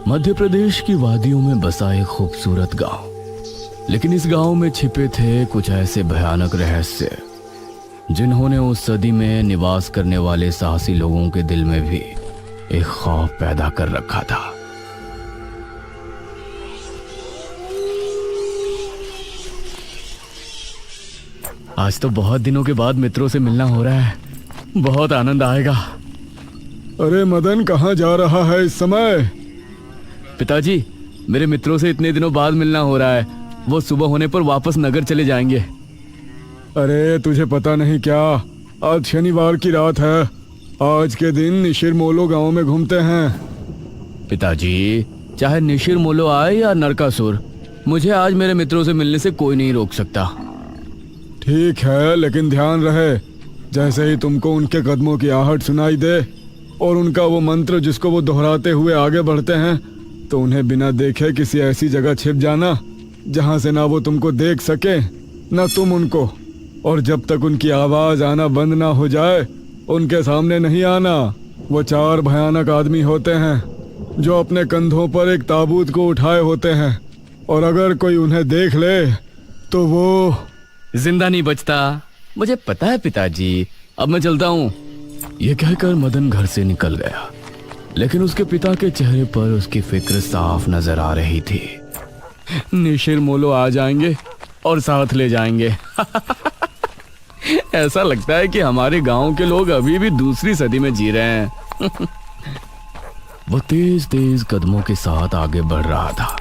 मध्य प्रदेश की वादियों में बसा एक खूबसूरत गांव। लेकिन इस गांव में छिपे थे कुछ ऐसे भयानक रहस्य जिन्होंने उस सदी में निवास करने वाले साहसी लोगों के दिल में भी एक खौफ पैदा कर रखा था। आज तो बहुत दिनों के बाद मित्रों से मिलना हो रहा है, बहुत आनंद आएगा। अरे मदन, कहाँ जा रहा है इस समय? पिताजी, मेरे मित्रों से इतने दिनों बाद मिलना हो रहा है। वो सुबह होने पर वापस नगर चले जाएंगे। अरे तुझे पता नहीं क्या, आज शनिवार की रात है। आज के दिन निशिर मोलो गांव में घूमते हैं। पिताजी, चाहे निशिर मोलो आए या नरकासुर, मुझे आज मेरे मित्रों से मिलने से कोई नहीं रोक सकता। ठीक है, लेकिन ध्यान रहे, जैसे ही तुमको उनके कदमों की आहट सुनाई दे और उनका वो मंत्र जिसको वो दोहराते हुए आगे बढ़ते हैं, तो उन्हें बिना देखे किसी ऐसी जगह छिप जाना जहां से ना वो तुमको देख सके ना तुम उनको। और जब तक उनकी आवाज आना बंद ना हो जाए उनके सामने नहीं आना। वो 4 भयानक आदमी होते हैं जो अपने कंधों पर एक ताबूत को उठाए होते हैं, और अगर कोई उन्हें देख ले तो वो जिंदा नहीं बचता। मुझे पता है पिताजी, अब मैं चलता हूँ। यह कहकर मदन घर से निकल गया, लेकिन उसके पिता के चेहरे पर उसकी फिक्र साफ नजर आ रही थी। निशिर मोलो आ जाएंगे और साथ ले जाएंगे। ऐसा लगता है कि हमारे गांव के लोग अभी भी दूसरी सदी में जी रहे हैं। वो तेज तेज कदमों के साथ आगे बढ़ रहा था।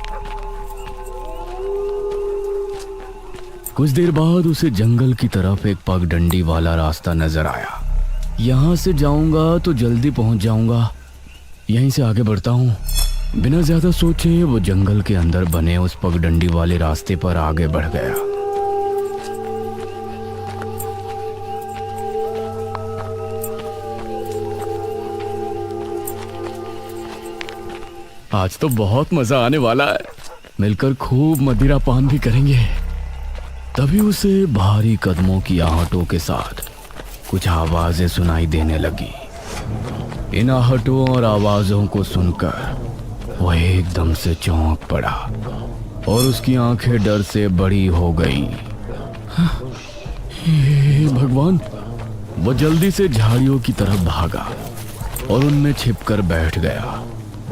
कुछ देर बाद उसे जंगल की तरफ एक पगडंडी वाला रास्ता नजर आया। यहां से जाऊंगा तो जल्दी पहुंच जाऊंगा, यहीं से आगे बढ़ता हूं। बिना ज्यादा सोचे वो जंगल के अंदर बने उस पगडंडी वाले रास्ते पर आगे बढ़ गया। आज तो बहुत मजा आने वाला है, मिलकर खूब मदिरा पान भी करेंगे। तभी उसे भारी कदमों की आहटों के साथ कुछ आवाजें सुनाई देने लगी। इन आहटों और आवाजों को सुनकर वह एकदम से चौंक पड़ा और उसकी आंखें डर से बड़ी हो गईं। हे भगवान! वो जल्दी से झाड़ियों की तरफ भागा और उनमें छिपकर बैठ गया।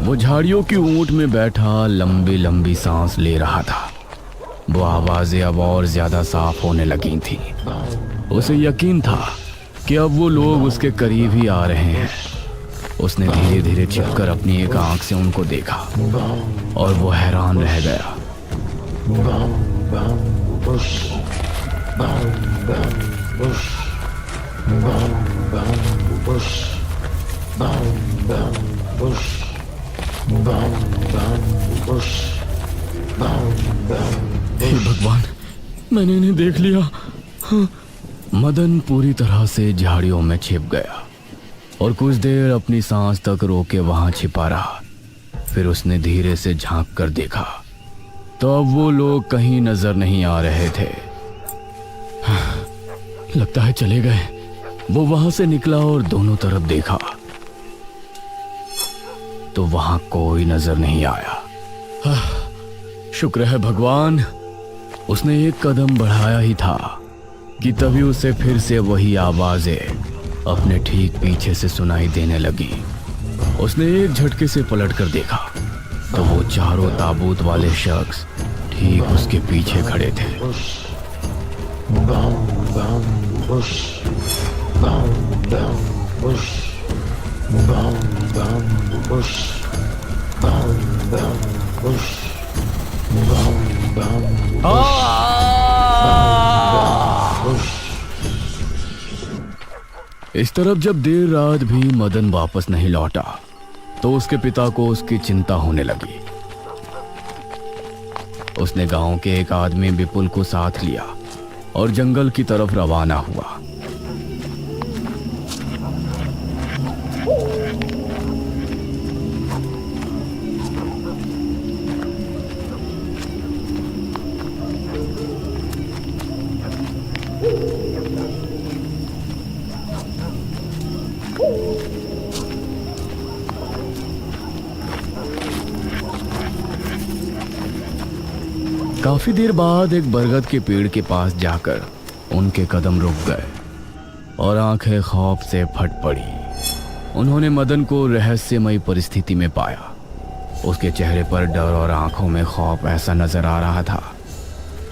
वो झाड़ियों की ऊंट में बैठा लंबी लंबी सांस ले रहा था। वो आवाजें अब और ज्यादा साफ होने लगी थी। उसे यकीन था कि अब वो लोग उसके करीब ही आ रहे हैं। उसने धीरे धीरे छिपकर अपनी एक आंख से उनको देखा और वो हैरान रह गया। हे भगवान, मैंने इन्हें देख लिया। हाँ। मदन पूरी तरह से झाड़ियों में छिप गया और कुछ देर अपनी सांस तक रोके वहां छिपा रहा। फिर उसने धीरे से झांक कर देखा तो अब वो लोग कहीं नजर नहीं आ रहे थे। हाँ, लगता है चले गए। वो वहां से निकला और दोनों तरफ देखा तो वहां कोई नजर नहीं आया। हाँ, शुक्र है भगवान। उसने एक कदम बढ़ाया ही था कि तभी उसे फिर से वही आवाजें अपने ठीक पीछे से सुनाई देने लगी। उसने एक झटके से पलटकर देखा तो वो चारों ताबूत वाले शख्स ठीक उसके पीछे खड़े थे। इस तरफ जब देर रात भी मदन वापस नहीं लौटा तो उसके पिता को उसकी चिंता होने लगी। उसने गांव के एक आदमी विपुल को साथ लिया और जंगल की तरफ रवाना हुआ। काफी देर बाद एक बरगद के पेड़ के पास जाकर उनके कदम रुक गए और आंखें खौफ से फट पड़ी। उन्होंने मदन को रहस्यमयी परिस्थिति में पाया। उसके चेहरे पर डर और आंखों में खौफ ऐसा नजर आ रहा था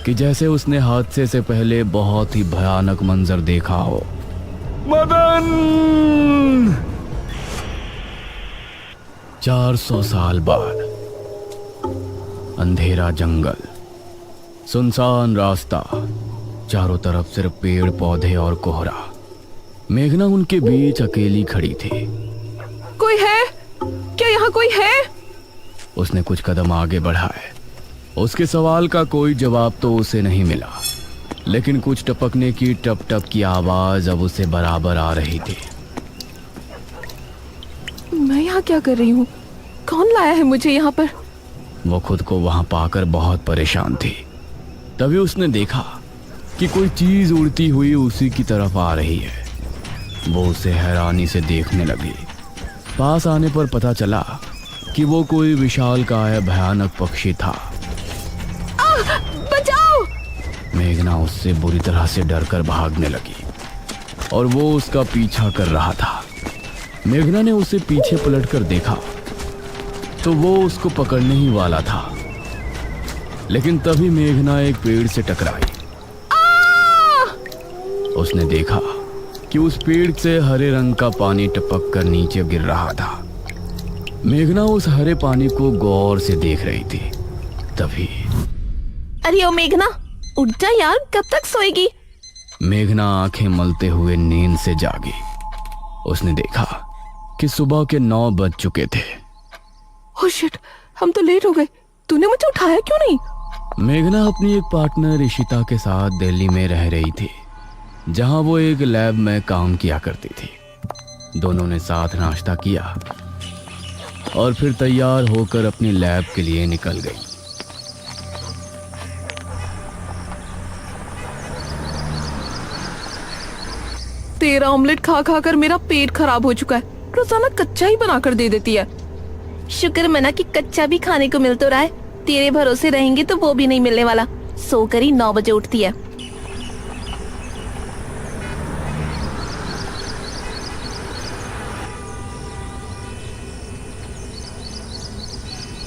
कि जैसे उसने हादसे से पहले बहुत ही भयानक मंजर देखा हो। मदन! 400 साल बाद अंधेरा जंगल, सुनसान रास्ता, चारों तरफ सिर्फ पेड़ पौधे और कोहरा। मेघना उनके बीच अकेली खड़ी थी। कोई है क्या? यहाँ कोई है? उसने कुछ कदम आगे बढ़ाए। उसके सवाल का कोई जवाब तो उसे नहीं मिला, लेकिन कुछ टपकने की टप टप की आवाज अब उसे बराबर आ रही थी। मैं यहाँ क्या कर रही हूँ? कौन लाया है मुझे यहाँ पर? वो खुद को वहां पाकर बहुत परेशान थी। तभी उसने देखा कि कोई चीज उड़ती हुई उसी की तरफ आ रही है। वो उसे हैरानी से देखने लगी। पास आने पर पता चला कि वो कोई विशालकाय भयानक पक्षी था। बचाओ! मेघना उससे बुरी तरह से डरकर भागने लगी और वो उसका पीछा कर रहा था। मेघना ने उसे पीछे पलटकर देखा तो वो उसको पकड़ने ही वाला था, लेकिन तभी मेघना एक पेड़ से टकराई। उसने देखा कि उस पेड़ से हरे रंग का पानी टपक कर नीचे गिर रहा था। मेघना उस हरे पानी को गौर से देख रही थी। तभी अरे ओ मेघना, उठ जा यार, कब तक सोएगी? मेघना आंखें मलते हुए नींद से जागी। उसने देखा कि सुबह के 9 बज चुके थे। ओह शिट, हम तो लेट हो गए। तूने मुझे उठाया क्यों नहीं? मेघना अपनी एक पार्टनर इशिता के साथ दिल्ली में रह रही थी, जहां वो एक लैब में काम किया करती थी। दोनों ने साथ नाश्ता किया और फिर तैयार होकर अपनी लैब के लिए निकल गई। तेरा ऑमलेट खा खा कर मेरा पेट खराब हो चुका है। रोजाना कच्चा ही बनाकर दे देती है। शुक्र मना कि कच्चा भी खाने को मिल तो रहा है। तेरे भरोसे रहेंगे तो वो भी नहीं मिलने वाला। सोकर ही 9 बजे उठती है।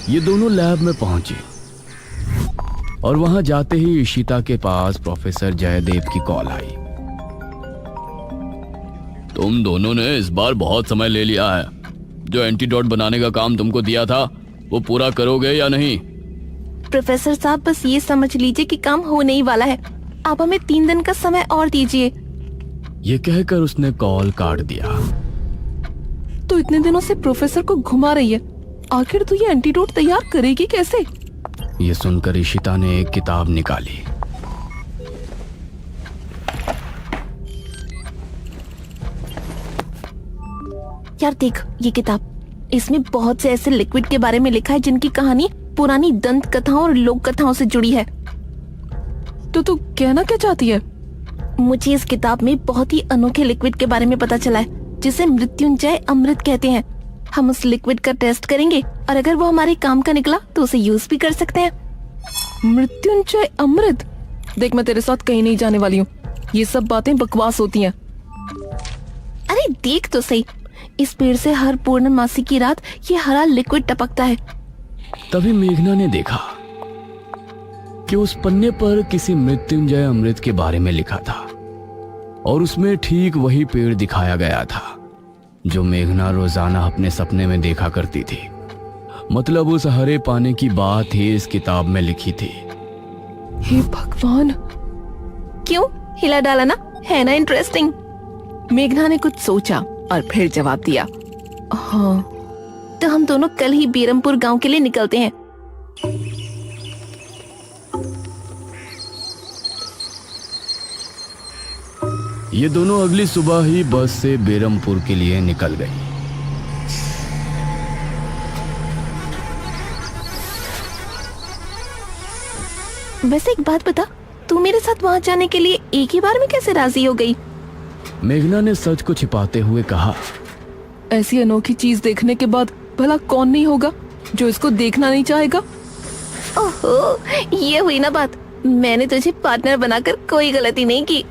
ये दोनों लैब में पहुंचे और वहां जाते ही इशिता के पास प्रोफेसर जयदेव की कॉल आई। तुम दोनों ने इस बार बहुत समय ले लिया है। जो एंटीडोट बनाने का काम तुमको दिया था वो पूरा करोगे या नहीं? प्रोफेसर साहब, बस ये समझ लीजिए कि काम होने ही वाला है। आप हमें 3 दिन का समय और दीजिए। ये कहकर उसने कॉल काट दिया। तो इतने दिनों से प्रोफेसर को घुमा रही है, आखिर तू ये एंटीडोट तैयार करेगी कैसे? ये सुनकर इशिता ने एक किताब निकाली। यार देख ये किताब, इसमें बहुत से ऐसे लिक्विड के बारे में लिखा है जिनकी कहानी पुरानी दंत कथाओं और लोक कथाओं से जुड़ी है। तो तू कहना क्या चाहती है? मुझे इस किताब में बहुत ही अनोखे लिक्विड के बारे में पता चला है, जिसे मृत्युंजय अमृत कहते हैं। हम उस लिक्विड का टेस्ट करेंगे और अगर वो हमारे काम का निकला तो उसे यूज भी कर सकते हैं। मृत्युंजय अमृत? देख, मैं तेरे साथ कहीं नहीं जाने वाली हूँ। ये सब बातें बकवास होती हैं। अरे देख तो सही, इस पेड़ से हर पूर्णमासी की रात ये हरा लिक्विड टपकता है। तभी मेघना ने देखा कि उस पन्ने पर किसी मृत्युंजय अमृत के बारे में लिखा था और उसमें ठीक वही पेड़ दिखाया गया था जो मेघना रोजाना अपने सपने में देखा करती थी। मतलब उस हरे पानी की बात ही इस किताब में लिखी थी। हे भगवान, क्यों हिला डाला ना? है ना इंटरेस्टिंग? मेघना ने कुछ सोचा और फिर जवाब दिया, हाँ, तो हम दोनों कल ही बीरमपुर गांव के लिए निकलते हैं। ये दोनों अगली सुबह ही बस से बेरमपुर के लिए निकल गई। वैसे एक बात बता, तू मेरे साथ वहां जाने के लिए एक ही बार में कैसे राजी हो गई? मेघना ने सच को छिपाते हुए कहा, ऐसी अनोखी चीज देखने के बाद भला कौन नहीं होगा जो इसको देखना नहीं चाहेगा? ओहो, ये हुई ना बात। मैंने तुझे पार्टनर बनाकर कोई गलती नहीं की।